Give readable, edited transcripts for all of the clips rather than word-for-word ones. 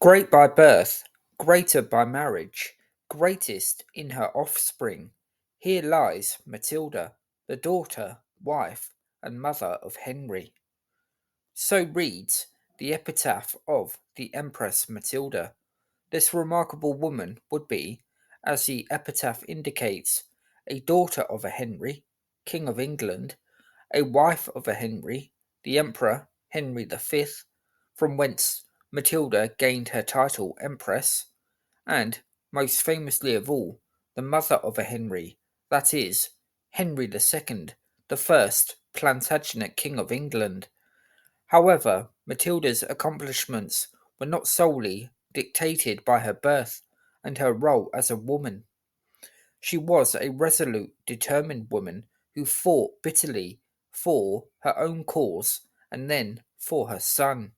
Great by birth, greater by marriage, greatest in her offspring. Here lies Matilda, the daughter, wife, and mother of Henry. So reads the epitaph of the Empress Matilda. This remarkable woman would be, as the epitaph indicates, a daughter of a Henry, King of England, a wife of a Henry, the Emperor Henry V, from whence Matilda gained her title Empress, and, most famously of all, the mother of a Henry, that is, Henry II, the first Plantagenet King of England. However, Matilda's accomplishments were not solely dictated by her birth and her role as a woman. She was a resolute, determined woman who fought bitterly for her own cause and then for her son.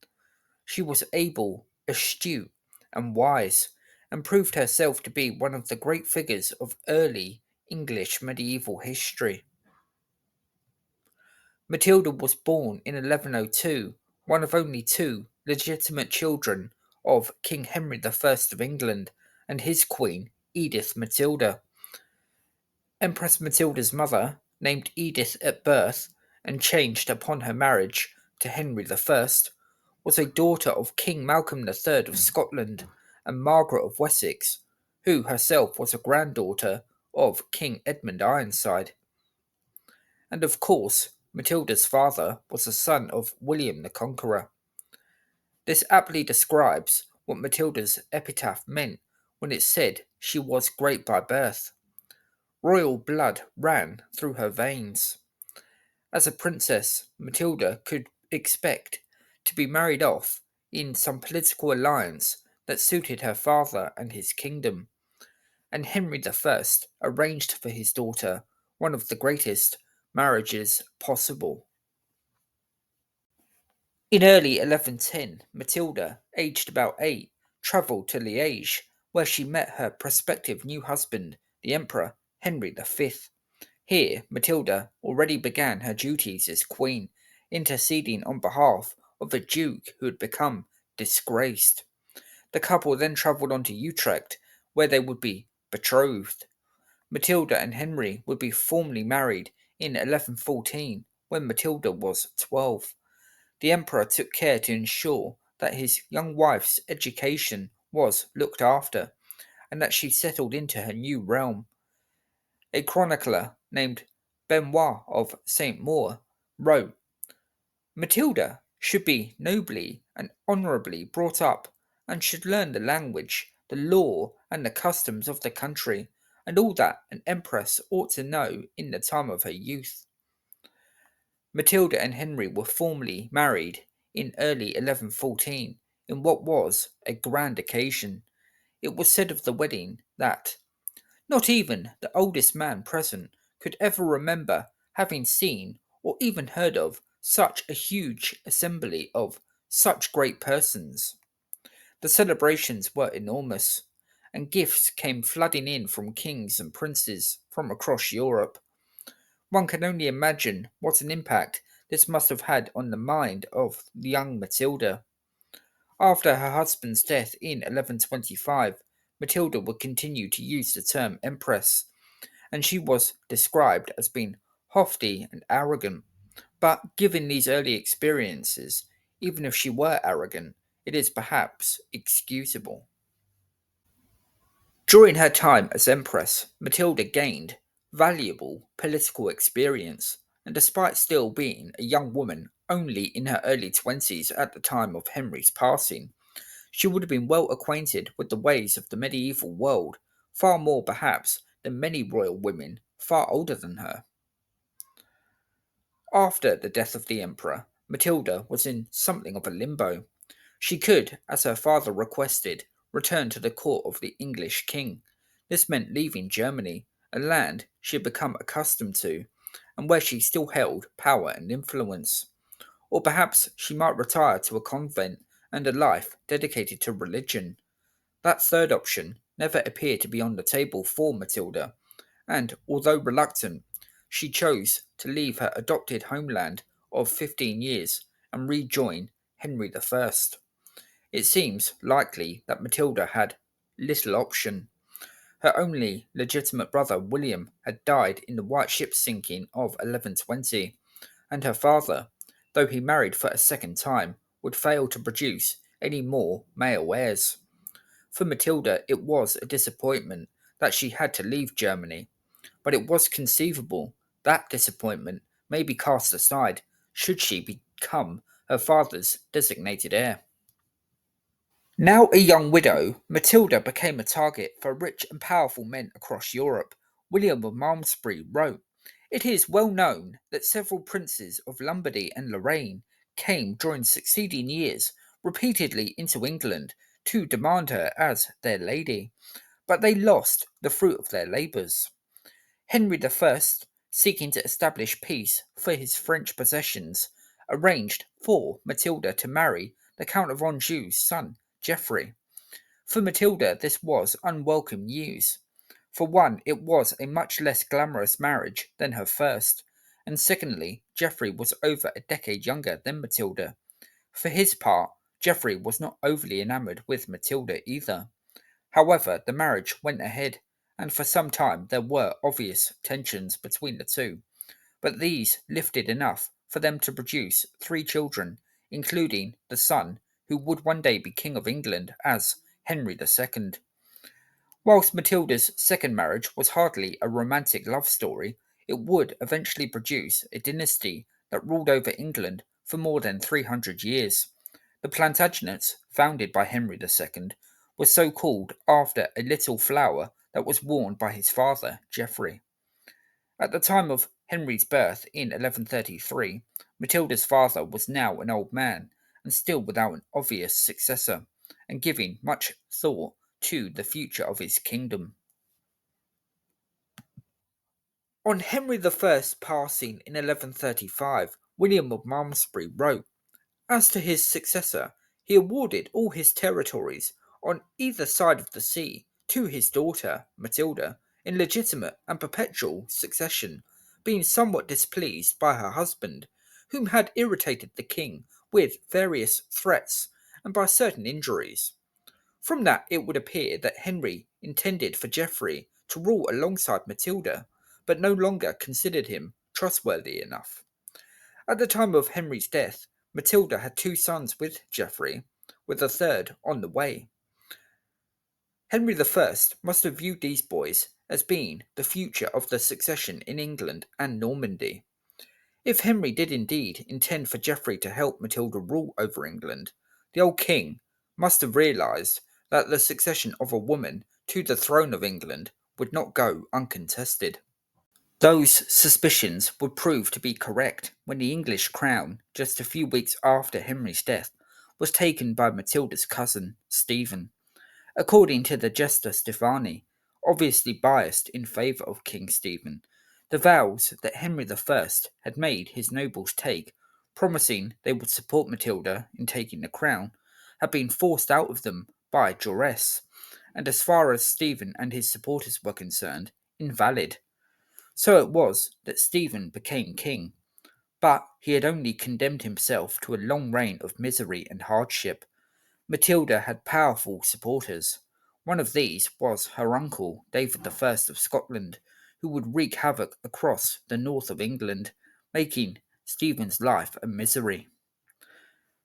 She was able, astute, and wise, and proved herself to be one of the great figures of early English medieval history. Matilda was born in 1102, one of only two legitimate children of King Henry I of England and his queen, Edith Matilda. Empress Matilda's mother, named Edith at birth and changed upon her marriage to Henry I, was a daughter of King Malcolm III of Scotland and Margaret of Wessex, who herself was a granddaughter of King Edmund Ironside. And of course, Matilda's father was the son of William the Conqueror. This aptly describes what Matilda's epitaph meant when it said she was great by birth. Royal blood ran through her veins. As a princess, Matilda could expect to be married off in some political alliance that suited her father and his kingdom, and Henry I arranged for his daughter one of the greatest marriages possible. In early 1110, Matilda, aged about 8, travelled to Liège, where she met her prospective new husband, the Emperor Henry V. Here, Matilda already began her duties as queen, interceding on behalf of a duke who had become disgraced. The couple then travelled on to Utrecht, where they would be betrothed. Matilda and Henry would be formally married in 1114, when Matilda was 12. The emperor took care to ensure that his young wife's education was looked after, and that she settled into her new realm. A chronicler named Benoit of Saint Maur wrote, Matilda should be nobly and honourably brought up, and should learn the language, the law, and the customs of the country, and all that an empress ought to know in the time of her youth. Matilda and Henry were formally married in early 1114 in what was a grand occasion. It was said of the wedding that not even the oldest man present could ever remember having seen or even heard of such a huge assembly of such great persons. The celebrations were enormous, and gifts came flooding in from kings and princes from across Europe. One can only imagine what an impact this must have had on the mind of the young Matilda. After her husband's death in 1125, Matilda would continue to use the term empress, and she was described as being haughty and arrogant. But given these early experiences, even if she were arrogant, it is perhaps excusable. During her time as empress, Matilda gained valuable political experience, and despite still being a young woman only in her early 20s at the time of Henry's passing, she would have been well acquainted with the ways of the medieval world, far more perhaps than many royal women far older than her. After the death of the emperor, Matilda was in something of a limbo. She could, as her father requested, return to the court of the English king. This meant leaving Germany, a land she had become accustomed to, and where she still held power and influence. Or perhaps she might retire to a convent and a life dedicated to religion. That third option never appeared to be on the table for Matilda, and although reluctant, she chose to leave her adopted homeland of 15 years and rejoin Henry I. It seems likely that Matilda had little option. Her only legitimate brother, William, had died in the White Ship sinking of 1120, and her father, though he married for a second time, would fail to produce any more male heirs. For Matilda, it was a disappointment that she had to leave Germany, but it was conceivable that disappointment may be cast aside should she become her father's designated heir. Now a young widow, Matilda became a target for rich and powerful men across Europe. William of Malmesbury wrote, "It is well known that several princes of Lombardy and Lorraine came during succeeding years repeatedly into England to demand her as their lady, but they lost the fruit of their labours. Henry I, seeking to establish peace for his French possessions, arranged for Matilda to marry the Count of Anjou's son, Geoffrey. For Matilda, this was unwelcome news. For one, it was a much less glamorous marriage than her first, and secondly, Geoffrey was over a decade younger than Matilda. For his part, Geoffrey was not overly enamoured with Matilda either. However, the marriage went ahead, and for some time there were obvious tensions between the two, but these lifted enough for them to produce three children, including the son who would one day be King of England as Henry II. Whilst Matilda's second marriage was hardly a romantic love story, it would eventually produce a dynasty that ruled over England for more than 300 years. The Plantagenets, founded by Henry II, were so called after a little flower that was worn by his father, Geoffrey. At the time of Henry's birth in 1133, Matilda's father was now an old man and still without an obvious successor, and giving much thought to the future of his kingdom. On Henry I's passing in 1135, William of Malmesbury wrote, "As to his successor, he awarded all his territories on either side of the sea to his daughter, Matilda, in legitimate and perpetual succession, being somewhat displeased by her husband, whom had irritated the king with various threats and by certain injuries." From that it would appear that Henry intended for Geoffrey to rule alongside Matilda, but no longer considered him trustworthy enough. At the time of Henry's death, Matilda had two sons with Geoffrey, with a third on the way. Henry I must have viewed these boys as being the future of the succession in England and Normandy. If Henry did indeed intend for Geoffrey to help Matilda rule over England, the old king must have realised that the succession of a woman to the throne of England would not go uncontested. Those suspicions would prove to be correct when the English crown, just a few weeks after Henry's death, was taken by Matilda's cousin, Stephen. According to the Jester Stefani, obviously biased in favour of King Stephen, the vows that Henry I had made his nobles take, promising they would support Matilda in taking the crown, had been forced out of them by duress, and as far as Stephen and his supporters were concerned, invalid. So it was that Stephen became king, but he had only condemned himself to a long reign of misery and hardship. Matilda had powerful supporters. One of these was her uncle, David I of Scotland, who would wreak havoc across the north of England, making Stephen's life a misery.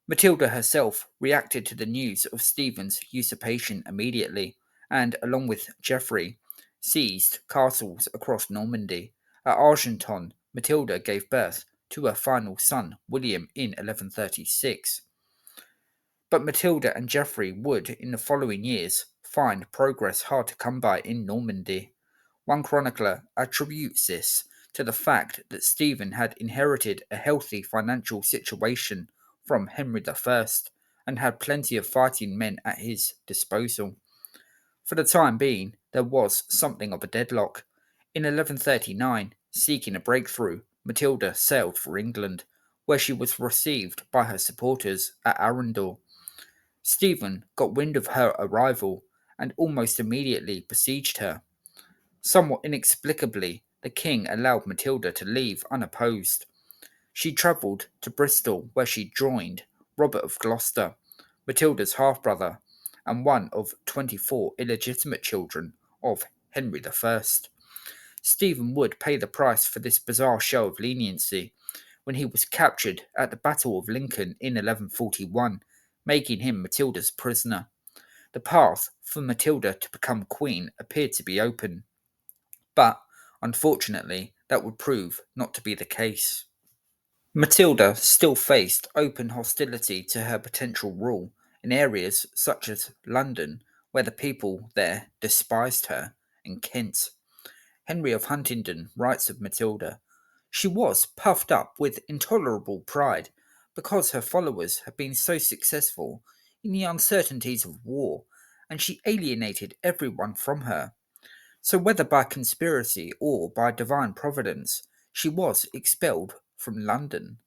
Matilda herself reacted to the news of Stephen's usurpation immediately, and, along with Geoffrey, seized castles across Normandy. At Argenton, Matilda gave birth to her final son, William, in 1136. But Matilda and Geoffrey would, in the following years, find progress hard to come by in Normandy. One chronicler attributes this to the fact that Stephen had inherited a healthy financial situation from Henry I and had plenty of fighting men at his disposal. For the time being, there was something of a deadlock. In 1139, seeking a breakthrough, Matilda sailed for England, where she was received by her supporters at Arundel. Stephen got wind of her arrival and almost immediately besieged her. Somewhat inexplicably, the king allowed Matilda to leave unopposed. She travelled to Bristol, where she joined Robert of Gloucester, Matilda's half-brother, and one of 24 illegitimate children of Henry I. Stephen would pay the price for this bizarre show of leniency when he was captured at the Battle of Lincoln in 1141, making him Matilda's prisoner. The path for Matilda to become queen appeared to be open, but unfortunately that would prove not to be the case. Matilda still faced open hostility to her potential rule in areas such as London, where the people there despised her, and Kent. Henry of Huntingdon writes of Matilda, "She was puffed up with intolerable pride because her followers had been so successful in the uncertainties of war, and she alienated everyone from her. So, whether by conspiracy or by divine providence, she was expelled from London."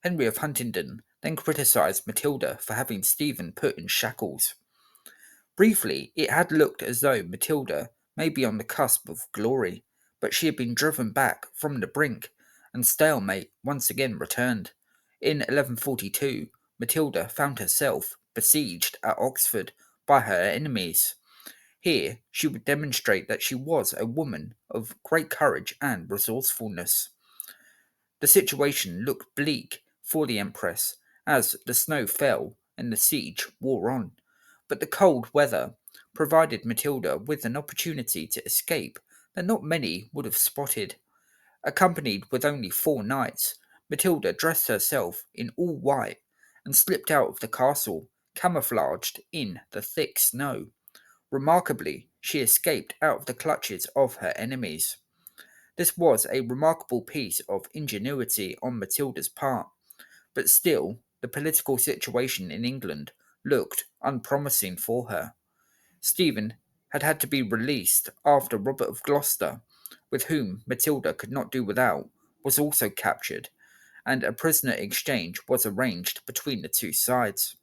Henry of Huntingdon then criticised Matilda for having Stephen put in shackles. Briefly, it had looked as though Matilda may be on the cusp of glory, but she had been driven back from the brink, and stalemate once again returned. In 1142, Matilda found herself besieged at Oxford by her enemies. Here, she would demonstrate that she was a woman of great courage and resourcefulness. The situation looked bleak for the Empress as the snow fell and the siege wore on, but the cold weather provided Matilda with an opportunity to escape that not many would have spotted. Accompanied with only 4 knights, Matilda dressed herself in all white and slipped out of the castle, camouflaged in the thick snow. Remarkably, she escaped out of the clutches of her enemies. This was a remarkable piece of ingenuity on Matilda's part, but still, the political situation in England looked unpromising for her. Stephen had had to be released after Robert of Gloucester, with whom Matilda could not do without, was also captured, and a prisoner exchange was arranged between the two sides.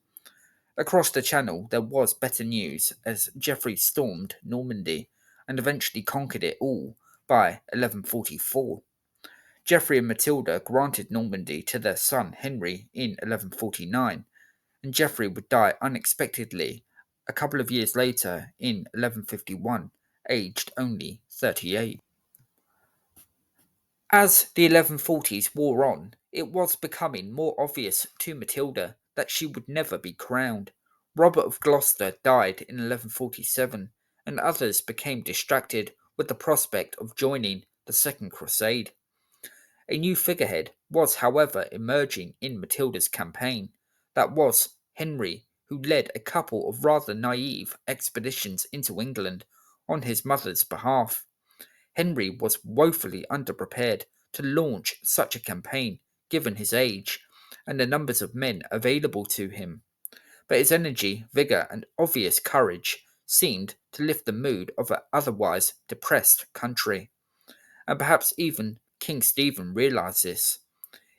Across the Channel there was better news as Geoffrey stormed Normandy and eventually conquered it all by 1144. Geoffrey and Matilda granted Normandy to their son Henry in 1149, and Geoffrey would die unexpectedly a couple of years later in 1151, aged only 38. As the 1140s wore on, it was becoming more obvious to Matilda that she would never be crowned. Robert of Gloucester died in 1147, and others became distracted with the prospect of joining the Second Crusade. A new figurehead was, however, emerging in Matilda's campaign. That was Henry, who led a couple of rather naive expeditions into England on his mother's behalf. Henry was woefully underprepared to launch such a campaign, given his age and the numbers of men available to him. But his energy, vigour, and obvious courage seemed to lift the mood of an otherwise depressed country. And perhaps even King Stephen realised this.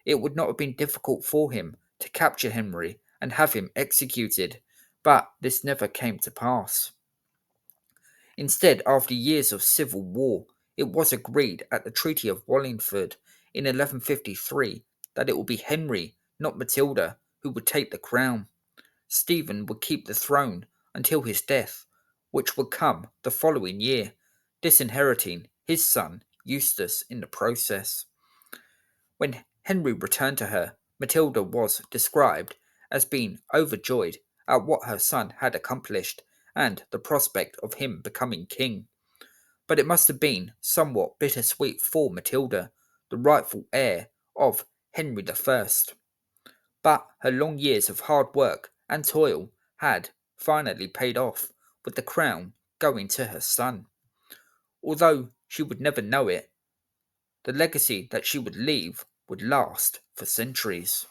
It would not have been difficult for him to capture Henry and have him executed, but this never came to pass. Instead, after years of civil war, it was agreed at the Treaty of Wallingford in 1153 that it would be Henry, not Matilda, who would take the crown. Stephen would keep the throne until his death, which would come the following year, disinheriting his son Eustace in the process. When Henry returned to her, Matilda was described as being overjoyed at what her son had accomplished and the prospect of him becoming king. But it must have been somewhat bittersweet for Matilda, the rightful heir of Henry I. But her long years of hard work and toil had finally paid off, with the crown going to her son. Although she would never know it, the legacy that she would leave would last for centuries.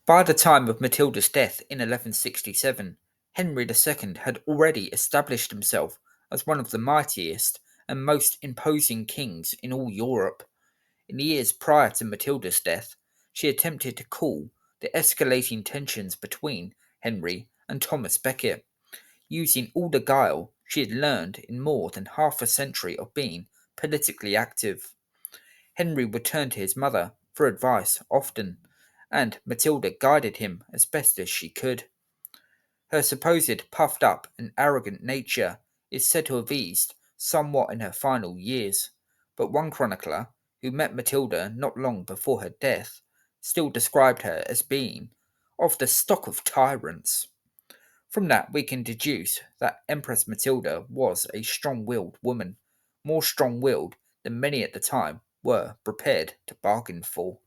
By the time of Matilda's death in 1167, Henry II had already established himself as one of the mightiest and most imposing kings in all Europe. In the years prior to Matilda's death, she attempted to cool the escalating tensions between Henry and Thomas Becket, using all the guile she had learned in more than half a century of being politically active. Henry would turn to his mother for advice often, and Matilda guided him as best as she could. Her supposed puffed up and arrogant nature is said to have eased somewhat in her final years, but one chronicler, who met Matilda not long before her death, still described her as being of the stock of tyrants. From that, we can deduce that Empress Matilda was a strong willed woman, more strong willed than many at the time were prepared to bargain for.